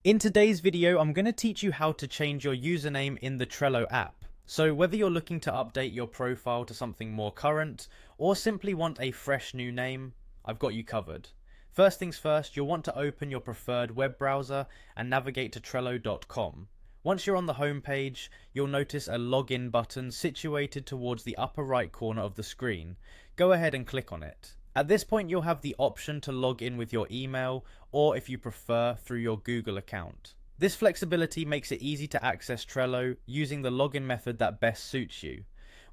In today's video, I'm going to teach you how to change your username in the Trello app. So whether you're looking to update your profile to something more current, or simply want a fresh new name, I've got you covered. First things first, you'll want to open your preferred web browser and navigate to Trello.com. Once you're on the home page, you'll notice a login button situated towards the upper right corner of the screen. Go ahead and click on it. At this point, you'll have the option to log in with your email, or if you prefer, through your Google account. This flexibility makes it easy to access Trello using the login method that best suits you.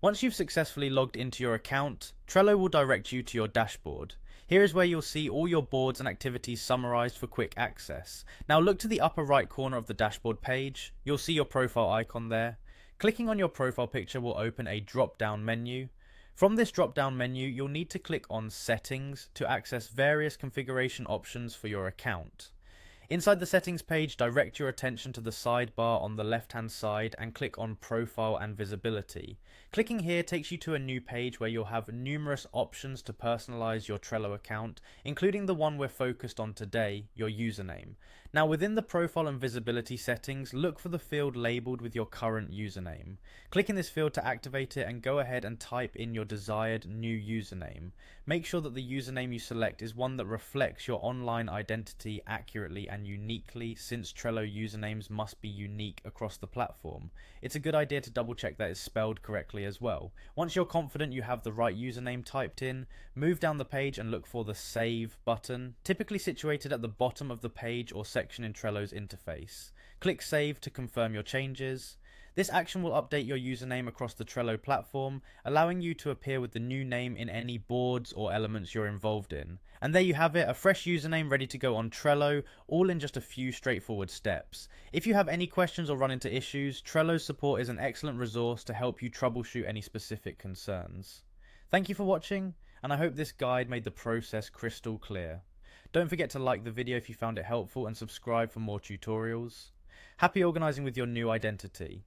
Once you've successfully logged into your account, Trello will direct you to your dashboard. Here is where you'll see all your boards and activities summarized for quick access. Now look to the upper right corner of the dashboard page. You'll see your profile icon there. Clicking on your profile picture will open a drop-down menu. From this drop-down menu, you'll need to click on Settings to access various configuration options for your account. Inside the settings page, direct your attention to the sidebar on the left-hand side and click on Profile and Visibility. Clicking here takes you to a new page where you'll have numerous options to personalize your Trello account, including the one we're focused on today, your username. Now within the Profile and Visibility settings, look for the field labeled with your current username. Click in this field to activate it and go ahead and type in your desired new username. Make sure that the username you select is one that reflects your online identity accurately and uniquely, since Trello usernames must be unique across the platform. It's a good idea to double check that it's spelled correctly as well. Once you're confident you have the right username typed in, move down the page and look for the Save button, typically situated at the bottom of the page or section in Trello's interface. Click Save to confirm your changes. This action will update your username across the Trello platform, allowing you to appear with the new name in any boards or elements you're involved in. And there you have it, a fresh username ready to go on Trello, all in just a few straightforward steps. If you have any questions or run into issues, Trello's support is an excellent resource to help you troubleshoot any specific concerns. Thank you for watching, and I hope this guide made the process crystal clear. Don't forget to like the video if you found it helpful and subscribe for more tutorials. Happy organizing with your new identity.